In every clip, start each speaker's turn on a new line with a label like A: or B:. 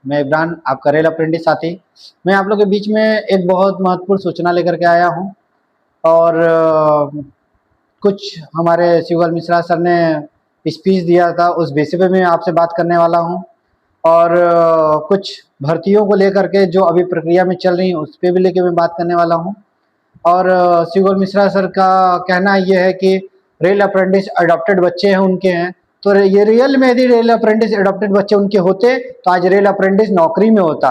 A: मैं इमरान, आपका rail apprentice साथी। मैं आप लोग के बीच में एक बहुत महत्वपूर्ण सूचना लेकर के आया हूँ और कुछ हमारे शिवलाल मिश्रा सर ने स्पीच दिया था, उस विषय पे मैं आपसे बात करने वाला हूँ और कुछ भर्तियों को लेकर के जो अभी प्रक्रिया में चल रही है उस पे भी लेके मैं बात करने वाला हूँ। और शिवलाल मिश्रा सर का कहना ये है कि रेल अप्रेंटिस अडॉप्टेड बच्चे हैं उनके हैं, तो ये रियल में यदि रेल अप्रेंटिस अडॉप्टेड बच्चे उनके होते तो आज रेल अप्रेंटिस नौकरी में होता,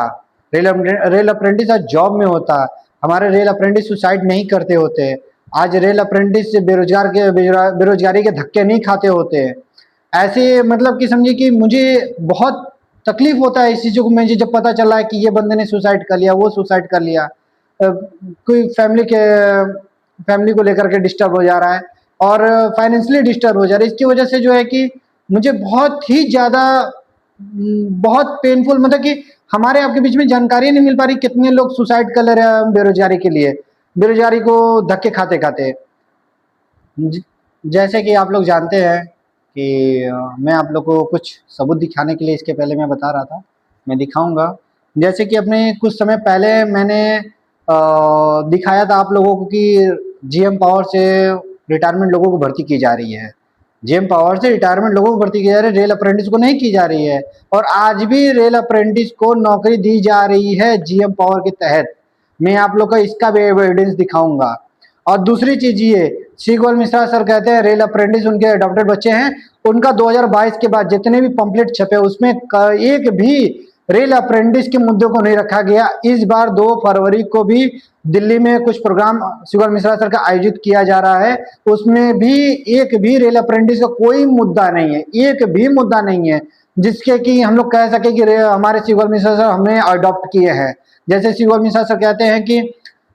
A: रेल अप्रेंटिस आज जॉब में होता, हमारे रेल अप्रेंटिस सुसाइड नहीं करते होते, आज रेल अप्रेंटिस बेरोजगारी के धक्के नहीं खाते होते। ऐसे मतलब कि समझिए कि मुझे बहुत तकलीफ होता है इस चीज़ों को, मुझे जब पता चला है कि ये बंदे ने सुसाइड कर लिया, वो सुसाइड कर लिया। कोई फैमिली को लेकर के डिस्टर्ब हो जा रहा है और फाइनेंशियली डिस्टर्ब हो जा रहा है। इसकी वजह से जो है कि मुझे बहुत ही ज़्यादा बहुत पेनफुल, मतलब कि हमारे आपके बीच में जानकारी नहीं मिल पा रही कितने लोग सुसाइड कर ले रहे हैं बेरोजगारी के लिए, बेरोजगारी को धक्के खाते खाते। जैसे कि आप लोग जानते हैं कि मैं आप लोग को कुछ सबूत दिखाने के लिए इसके पहले मैं बता रहा था, मैं दिखाऊंगा। जैसे कि अपने कुछ समय पहले मैंने दिखाया था आप लोगों को कि जीएम पावर से रिटायरमेंट लोगों को भर्ती की जा रही है, जीएम पावर से रिटायरमेंट लोगों को भर्ती की जा रही है, रेल अप्रेंटिस को नहीं की जा रही है। और आज भी रेल अप्रेंटिस को नौकरी दी जा रही है जीएम पावर के तहत। मैं आप लोग का इसका भी एविडेंस दिखाऊंगा। और दूसरी चीज ये, शिवलाल मिश्रा सर कहते हैं रेल अप्रेंटिस उनके अडॉप्टेड बच्चे हैं, उनका 2022 के बाद जितने भी पंपलेट छपे उसमें एक भी रेल अप्रेंटिस के मुद्दों को नहीं रखा गया। इस बार 2 फरवरी को भी दिल्ली में कुछ प्रोग्राम शिवलाल मिश्रा सर का आयोजित किया जा रहा है, उसमें भी एक भी रेल अप्रेंटिस का कोई मुद्दा नहीं है, एक भी मुद्दा नहीं है जिसके कि हम लोग कह सके कि हमारे शिवलाल मिश्रा सर हमें अडॉप्ट किए हैं। जैसे शिवलाल मिश्रा सर कहते हैं कि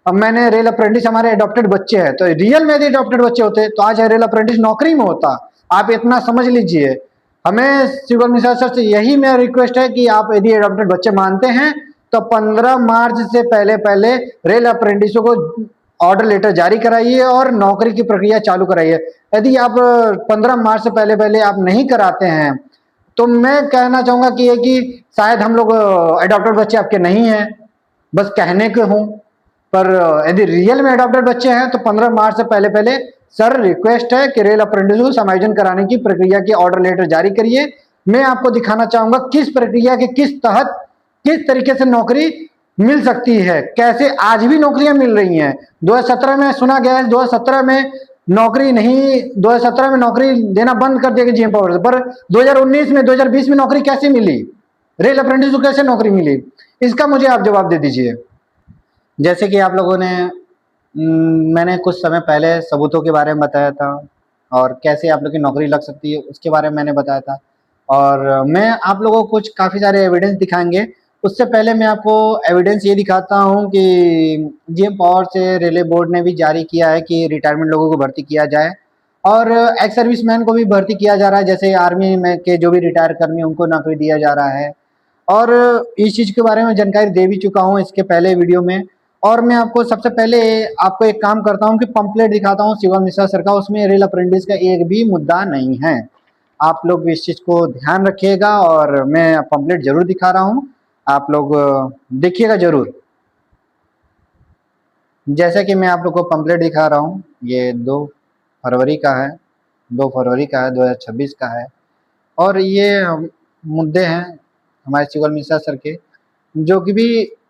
A: अब मैंने रेल अप्रेंटिस हमारे अडॉप्टेड बच्चे हैं, तो रियल में यदि अडॉप्टेड बच्चे होते तो आज रेल अप्रेंटिस नौकरी में होता। आप इतना समझ लीजिए। हमें शिवलाल मिश्रा सर से यही मेरा रिक्वेस्ट है कि आप यदि अडॉप्टेड बच्चे मानते हैं तो 15 मार्च से पहले पहले रेल अप्रेंटिसों को ऑर्डर लेटर जारी कराइए और नौकरी की प्रक्रिया चालू कराइए। यदि आप 15 मार्च से पहले पहले आप नहीं कराते हैं तो मैं कहना चाहूंगा कि ये कि शायद हम लोग अडॉप्टेड बच्चे आपके नहीं हैं, बस कहने के हों, पर यदि रियल में अडॉप्टेड बच्चे हैं तो 15 मार्च से पहले पहले सर रिक्वेस्ट है कि रेल अप्रेंटिस को समायोजन कराने की प्रक्रिया की ऑर्डर लेटर जारी करिए। मैं आपको दिखाना चाहूंगा किस प्रक्रिया के किस तहत किस तरीके से नौकरी मिल सकती है, कैसे आज भी नौकरियां मिल रही हैं। 2017 में सुना गया है 2017 में नौकरी नहीं, 2017 में नौकरी देना बंद कर दिया जीएम पावर, पर 2019 में 2020 में नौकरी कैसे मिली, रेल अप्रेंटिस को कैसे नौकरी मिली, इसका मुझे आप जवाब दे दीजिए। जैसे कि आप लोगों ने मैंने कुछ समय पहले सबूतों के बारे में बताया था और कैसे आप लोग की नौकरी लग सकती है उसके बारे में मैंने बताया था, और मैं आप लोगों को कुछ काफ़ी सारे एविडेंस दिखाएंगे। उससे पहले मैं आपको एविडेंस ये दिखाता हूँ कि जीएम पावर से रेलवे बोर्ड ने भी जारी किया है कि रिटायरमेंट लोगों को भर्ती किया जाए और एक्स सर्विसमैन को भी भर्ती किया जा रहा है, जैसे आर्मी में के जो भी रिटायर कर्मी हैं उनको नौकरी दिया जा रहा है। और इस चीज़ के बारे में जानकारी दे भी चुका हूँ इसके पहले वीडियो में। और मैं आपको सबसे पहले आपको एक काम करता हूँ कि पंपलेट दिखाता हूँ शिवलाल मिश्रा सर का, उसमें रेल अप्रेंटिस का एक भी मुद्दा नहीं है। आप लोग इस चीज़ को ध्यान रखिएगा और मैं पंपलेट जरूर दिखा रहा हूँ, आप लोग देखिएगा जरूर। जैसे कि मैं आप लोग को पंपलेट दिखा रहा हूँ, ये 2 फरवरी का है, 2 फरवरी का है, 2026 का है। और ये मुद्दे हैं हमारे शिवलाल मिश्रा सर के, जो कि भी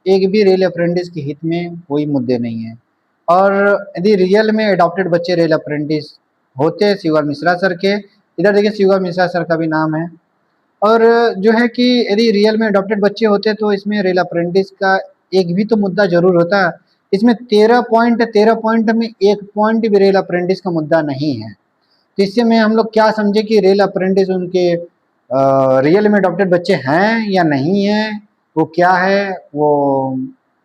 A: एक भी रेल अप्रेंटिस के हित में कोई मुद्दे नहीं है। और यदि रियल में अडॉप्टेड बच्चे रेल अप्रेंटिस होते शिवलाल मिश्रा सर के, इधर देखिए शिवलाल मिश्रा सर का भी नाम है, और जो है कि यदि रियल में अडॉप्टेड बच्चे होते तो इसमें रेल अप्रेंटिस का एक भी तो मुद्दा जरूर होता। इसमें 13 पॉइंट में एक पॉइंट भी रेल अप्रेंटिस का मुद्दा नहीं है। तो इससे में हम लोग क्या समझे कि रेल अप्रेंटिस उनके रियल में अडॉप्टेड बच्चे हैं या नहीं है, वो क्या है, वो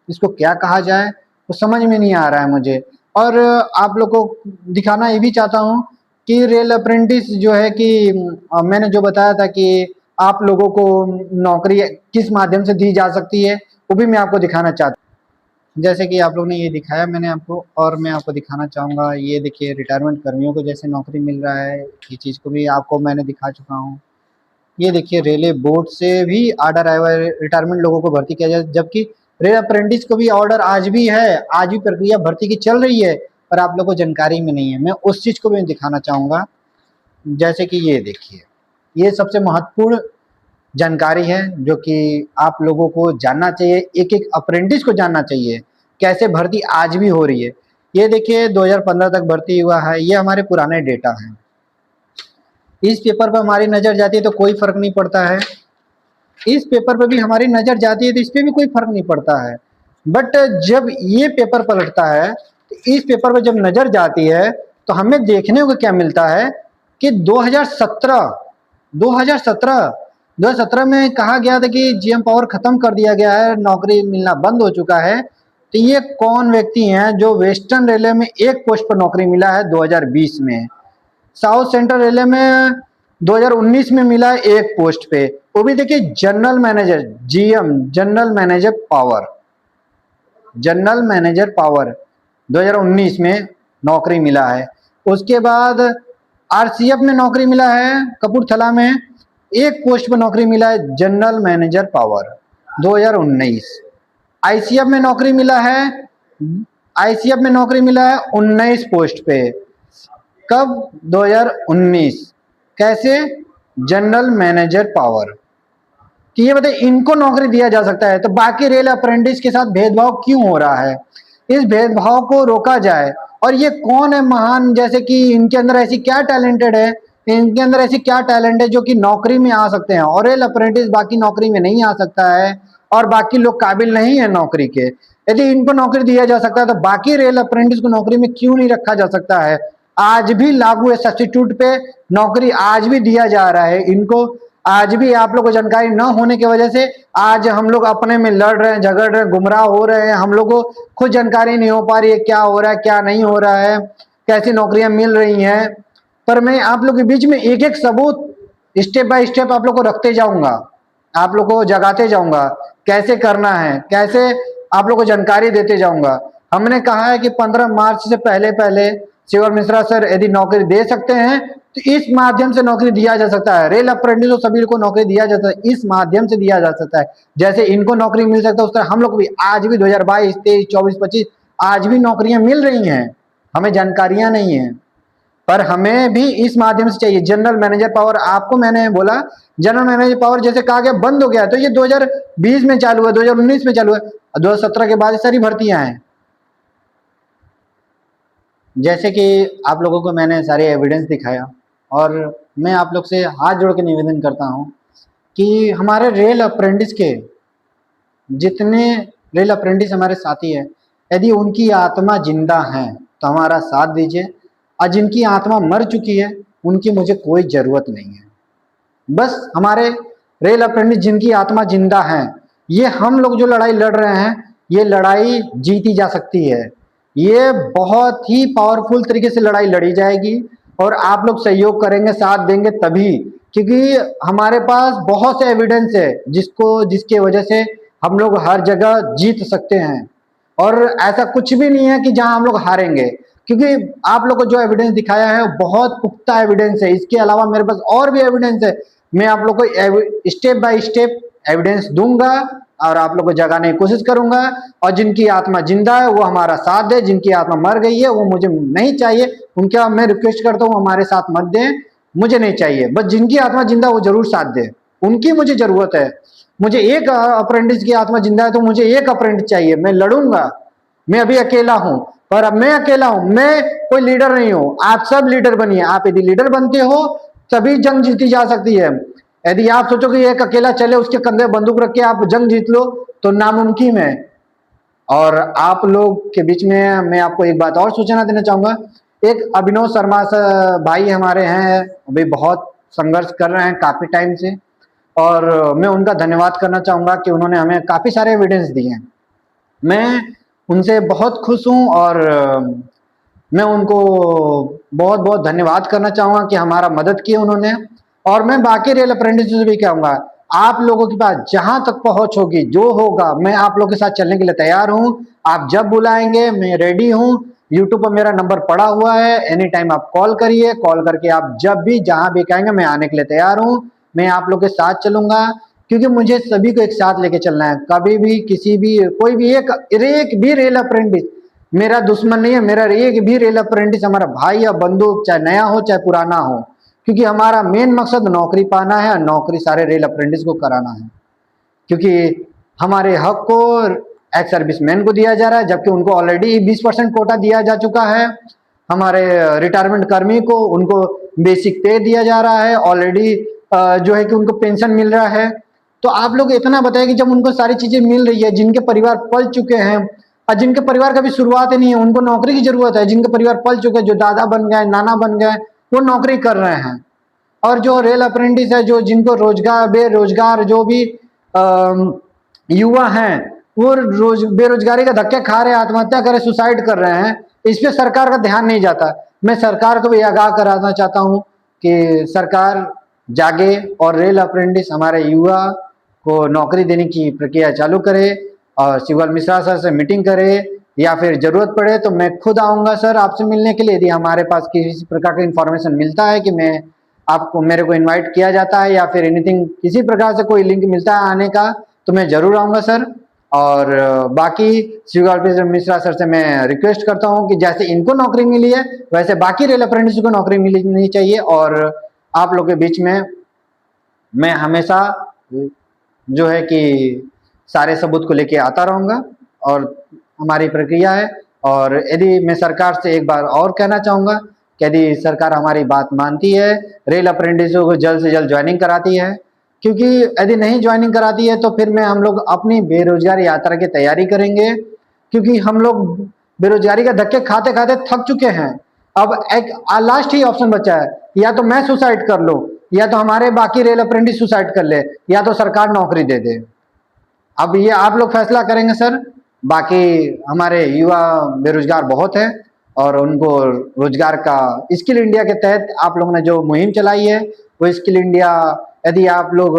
A: इसको क्या कहा जाए, वो समझ में नहीं आ रहा है मुझे। और आप लोग को दिखाना ये भी चाहता हूँ कि रेल अप्रेंटिस जो है कि मैंने जो बताया था कि आप लोगों को नौकरी किस माध्यम से दी जा सकती है वो भी मैं आपको दिखाना चाहता हूँ। जैसे कि आप लोग ने ये दिखाया मैंने आपको, और मैं आपको दिखाना चाहूँगा, ये देखिए रिटायरमेंट कर्मियों को जैसे नौकरी मिल रहा है, ये चीज़ को भी आपको मैंने दिखा चुका हूँ। ये देखिए रेलवे बोर्ड से भी ऑर्डर आया हुआ है रिटायरमेंट लोगों को भर्ती किया जाए, जबकि रेल अप्रेंटिस को भी ऑर्डर आज भी है, आज भी प्रक्रिया भर्ती की चल रही है, पर आप लोगों को जानकारी में नहीं है। मैं उस चीज को भी दिखाना चाहूंगा। जैसे कि ये देखिए, ये सबसे महत्वपूर्ण जानकारी है जो कि आप लोगों को जानना चाहिए, एक एक अप्रेंटिस को जानना चाहिए कैसे भर्ती आज भी हो रही है। ये देखिए 2015 तक भर्ती हुआ है, ये हमारे पुराने डेटा हैं। इस पेपर पर हमारी नजर जाती है तो कोई फर्क नहीं पड़ता है, इस पेपर पर भी हमारी नजर जाती है तो इस पे भी कोई फर्क नहीं पड़ता है। बट जब ये पेपर पलटता है तो इस पेपर पर जब नजर जाती है तो हमें देखने को क्या मिलता है कि 2017 में कहा गया था कि जीएम पावर खत्म कर दिया गया है, नौकरी मिलना बंद हो चुका है। तो ये कौन व्यक्ति हैं जो वेस्टर्न रेलवे में एक पोस्ट पर नौकरी मिला है 2020 में, साउथ सेंट्रल रेलवे में 2019 में मिला है एक पोस्ट पे, वो भी देखिए general manager, GM general manager power, general manager power 2019 में नौकरी मिला है। उसके बाद आरसीएफ में नौकरी मिला है कपूरथला में, एक पोस्ट पर नौकरी मिला है जनरल मैनेजर पावर 2019। आईसीएफ में नौकरी मिला है, आईसीएफ में नौकरी मिला है 19 पोस्ट पे, कब 2019, कैसे, जनरल मैनेजर पावर। कि ये बताइए इनको नौकरी दिया जा सकता है तो बाकी रेल अप्रेंटिस के साथ भेदभाव क्यों हो रहा है, इस भेदभाव को रोका जाए। और ये कौन है महान, जैसे कि इनके अंदर ऐसी क्या टैलेंटेड है, इनके अंदर ऐसी क्या टैलेंट है जो कि नौकरी में आ सकते हैं और रेल अप्रेंटिस बाकी नौकरी में नहीं आ सकता है और बाकी लोग काबिल नहीं है नौकरी के। यदि इनको नौकरी दिया जा सकता है तो बाकी रेल अप्रेंटिस को नौकरी में क्यों नहीं रखा जा सकता है। आज भी लागू है, सब्स्टिट्यूट पे नौकरी आज भी दिया जा रहा है इनको। आज भी आप लोग को जानकारी न होने की वजह से आज हम लोग अपने में लड़ रहे हैं, झगड़ रहे हैं, गुमराह हो रहे हैं, हम लोग को खुद जानकारी नहीं हो पा रही है क्या हो रहा है क्या नहीं हो रहा है, कैसी नौकरियां मिल रही हैं। पर मैं आप लोग के बीच में एक एक सबूत स्टेप बाय स्टेप आप लोग को रखते जाऊंगा, आप लोग को जगाते जाऊंगा कैसे करना है, कैसे आप लोग को जानकारी देते जाऊंगा। हमने कहा है कि 15 मार्च से पहले पहले शिवर मिश्रा सर यदि नौकरी दे सकते हैं तो इस माध्यम से नौकरी दिया जा सकता है, रेल अप्रेंटिस को सभी को नौकरी दिया जाता है, इस माध्यम से दिया जा सकता है। जैसे इनको नौकरी मिल सकता है उस तरह हम लोग भी आज भी 2022, 23, 24, 25 आज भी नौकरियां मिल रही हैं, हमें जानकारियां नहीं है पर हमें भी इस माध्यम से चाहिए। जनरल मैनेजर पावर आपको मैंने बोला जनरल मैनेजर पावर जैसे कहा गया बंद हो गया तो ये 2020 में चालू है, 2019 में चालू है, 2017 के बाद सारी भर्तियां हैं। जैसे कि आप लोगों को मैंने सारे एविडेंस दिखाया और मैं आप लोग से हाथ जोड़ के निवेदन करता हूं कि हमारे रेल अप्रेंटिस के जितने रेल अप्रेंटिस हमारे साथी हैं यदि उनकी आत्मा जिंदा है तो हमारा साथ दीजिए, और जिनकी आत्मा मर चुकी है उनकी मुझे कोई ज़रूरत नहीं है। बस हमारे रेल अप्रेंटिस जिनकी आत्मा जिंदा है, ये हम लोग जो लड़ाई लड़ रहे हैं ये लड़ाई जीती जा सकती है, ये बहुत ही पावरफुल तरीके से लड़ाई लड़ी जाएगी और आप लोग सहयोग करेंगे साथ देंगे तभी, क्योंकि हमारे पास बहुत से एविडेंस है जिसके वजह से हम लोग हर जगह जीत सकते हैं। और ऐसा कुछ भी नहीं है कि जहां हम लोग हारेंगे, क्योंकि आप लोग को जो एविडेंस दिखाया है वो बहुत पुख्ता एविडेंस है। इसके अलावा मेरे पास और भी एविडेंस है, मैं आप लोग को स्टेप बाय स्टेप एविडेंस दूंगा और आप लोग को जगाने की कोशिश करूंगा। और जिनकी आत्मा जिंदा है वो हमारा साथ दे, जिनकी आत्मा मर गई है वो मुझे नहीं चाहिए, उनके मैं रिक्वेस्ट करता हूँ हमारे साथ मत दें, मुझे नहीं चाहिए। बस जिनकी आत्मा जिंदा वो जरूर साथ दे, उनकी मुझे जरूरत है। मुझे एक अप्रेंटिस की आत्मा जिंदा है तो मुझे एक अप्रेंटिस चाहिए, मैं लड़ूंगा। मैं अभी अकेला हूं, पर अब मैं अकेला हूं, मैं कोई लीडर नहीं हूं, आप सब लीडर बनिए। आप यदि लीडर बनते हो तभी जंग जीती जा सकती है। यदि आप सोचो कि एक अकेला चले उसके कंधे बंदूक रख के आप जंग जीत लो तो नामुमकिन है। और आप लोग के बीच में मैं आपको एक बात और सूचना देना चाहूंगा, एक अभिनव शर्मा भाई हमारे हैं, अभी बहुत संघर्ष कर रहे हैं काफी टाइम से, और मैं उनका धन्यवाद करना चाहूंगा कि उन्होंने हमें काफी सारे एविडेंस दिए हैं। मैं उनसे बहुत खुश हूं और मैं उनको बहुत बहुत धन्यवाद करना चाहूंगा कि हमारा मदद की उन्होंने। और मैं बाकी रेल अप्रेंटिस से भी कहूंगा आप लोगों के पास जहां तक पहुंच होगी जो होगा मैं आप लोगों के साथ चलने के लिए तैयार हूं। आप जब बुलाएंगे मैं रेडी हूं, यूट्यूब पर मेरा नंबर पड़ा हुआ है, एनी टाइम आप कॉल करिए, कॉल करके आप जब भी जहां भी कहेंगे मैं आने के लिए तैयार हूं। मैं आप लोग के साथ चलूंगा, क्योंकि मुझे सभी को एक साथ लेके चलना है। कभी भी किसी भी कोई भी एक भी रेल अप्रेंटिस मेरा दुश्मन नहीं है, मेरा एक भी रेल अप्रेंटिस हमारा भाई या बंधु, चाहे नया हो चाहे पुराना हो, क्योंकि हमारा मेन मकसद नौकरी पाना है और नौकरी सारे रेल अप्रेंटिस को कराना है। क्योंकि हमारे हक को एक्स सर्विसमैन को दिया जा रहा है, जबकि उनको ऑलरेडी 20% कोटा दिया जा चुका है। हमारे रिटायरमेंट कर्मी को उनको बेसिक पे दिया जा रहा है ऑलरेडी, जो है कि उनको पेंशन मिल रहा है। तो आप लोग इतना बताइए कि जब उनको सारी चीजें मिल रही है, जिनके परिवार पल चुके हैं और जिनके परिवार का भी शुरुआत ही नहीं है, उनको नौकरी की जरूरत है। जिनके परिवार पल चुके हैं, जो दादा बन गए, नाना बन गए, वो नौकरी कर रहे हैं। और जो रेल अप्रेंटिस है, जो जिनको रोजगार बेरोजगार जो भी युवा हैं, वो बेरोजगारी का धक्के खा रहे हैं, आत्महत्या कर रहे, सुसाइड कर रहे हैं, इस पे सरकार का ध्यान नहीं जाता। मैं सरकार को भी आगाह कराना चाहता हूँ कि सरकार जागे और रेल अप्रेंटिस हमारे युवा को नौकरी देने की प्रक्रिया चालू करे और शिवलाल मिश्रा सर से मीटिंग करे, या फिर जरूरत पड़े तो मैं खुद आऊंगा सर आपसे मिलने के लिए। यदि हमारे पास किसी प्रकार का इंफॉर्मेशन मिलता है कि मैं आपको मेरे को इनवाइट किया जाता है या फिर एनीथिंग किसी प्रकार से कोई लिंक मिलता है आने का, तो मैं जरूर आऊंगा सर। और बाकी शिवलाल मिश्रा सर से मैं रिक्वेस्ट करता हूं कि जैसे इनको नौकरी मिली है वैसे बाकी रेल अप्रेंटिस को नौकरी मिलनी चाहिए। और आप लोग के बीच में मैं हमेशा जो है कि सारे सबूत को लेके आता रहूंगा और हमारी प्रक्रिया है। और यदि मैं सरकार से एक बार और कहना चाहूंगा कि यदि सरकार हमारी बात मानती है, रेल अप्रेंटिसों को जल्द से जल्द ज्वाइनिंग कराती है, क्योंकि यदि नहीं ज्वाइनिंग कराती है तो फिर मैं हम लोग अपनी बेरोजगारी यात्रा की तैयारी करेंगे, क्योंकि हम लोग बेरोजगारी का धक्के खाते खाते थक चुके हैं। अब एक लास्ट ही ऑप्शन बचा है, या तो मैं सुसाइड कर लूं, या तो हमारे बाकी रेल अप्रेंटिस सुसाइड कर ले, या तो सरकार नौकरी दे दे। अब ये आप लोग फैसला करेंगे सर। बाकी हमारे युवा बेरोजगार बहुत है और उनको रोजगार का स्किल इंडिया के तहत आप लोगों ने जो मुहिम चलाई है, वो स्किल इंडिया यदि आप लोग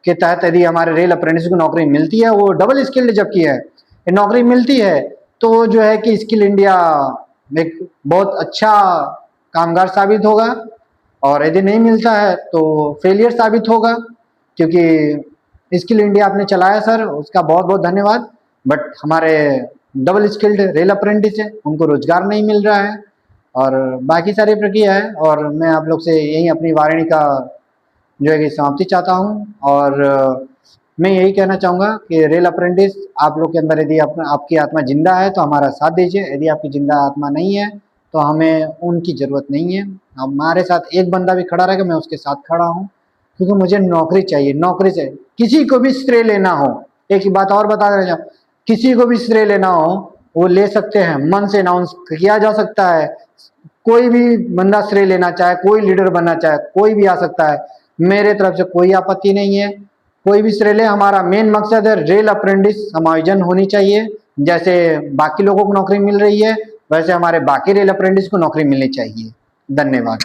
A: के तहत यदि हमारे रेल अप्रेंटिस को नौकरी मिलती है, वो डबल स्किल्ड जबकि है, नौकरी मिलती है, तो जो है कि स्किल इंडिया एक बहुत अच्छा कामगार साबित होगा। और यदि नहीं मिलता है तो फेलियर साबित होगा, क्योंकि स्किल इंडिया आपने चलाया सर, उसका बहुत बहुत धन्यवाद। बट हमारे डबल स्किल्ड रेल अप्रेंटिस है, उनको रोजगार नहीं मिल रहा है और बाकी सारी प्रक्रिया है। और मैं आप लोग से यही अपनी वाहिनी का जो है कि समाप्ति चाहता हूँ। और मैं यही कहना चाहूँगा कि रेल अप्रेंटिस आप लोग के अंदर यदि आपकी आत्मा जिंदा है तो हमारा साथ दीजिए, यदि आपकी जिंदा आत्मा नहीं है तो हमें उनकी ज़रूरत नहीं है। हमारे साथ एक बंदा भी खड़ा रहेगा, मैं उसके साथ खड़ा हूँ, क्योंकि मुझे नौकरी चाहिए। नौकरी से किसी को भी श्रेय लेना हो, एक बात और बता रहे हैं, किसी को भी श्रेय लेना हो वो ले सकते हैं, मन से अनाउंस किया जा सकता है। कोई भी बंदा श्रेय लेना चाहे, कोई लीडर बनना चाहे, कोई भी आ सकता है, मेरे तरफ से कोई आपत्ति नहीं है। कोई भी श्रेय ले, हमारा मेन मकसद है रेल अप्रेंटिस समायोजन होनी चाहिए। जैसे बाकी लोगों को नौकरी मिल रही है वैसे हमारे बाकी रेल अप्रेंटिस को नौकरी मिलनी चाहिए। धन्यवाद।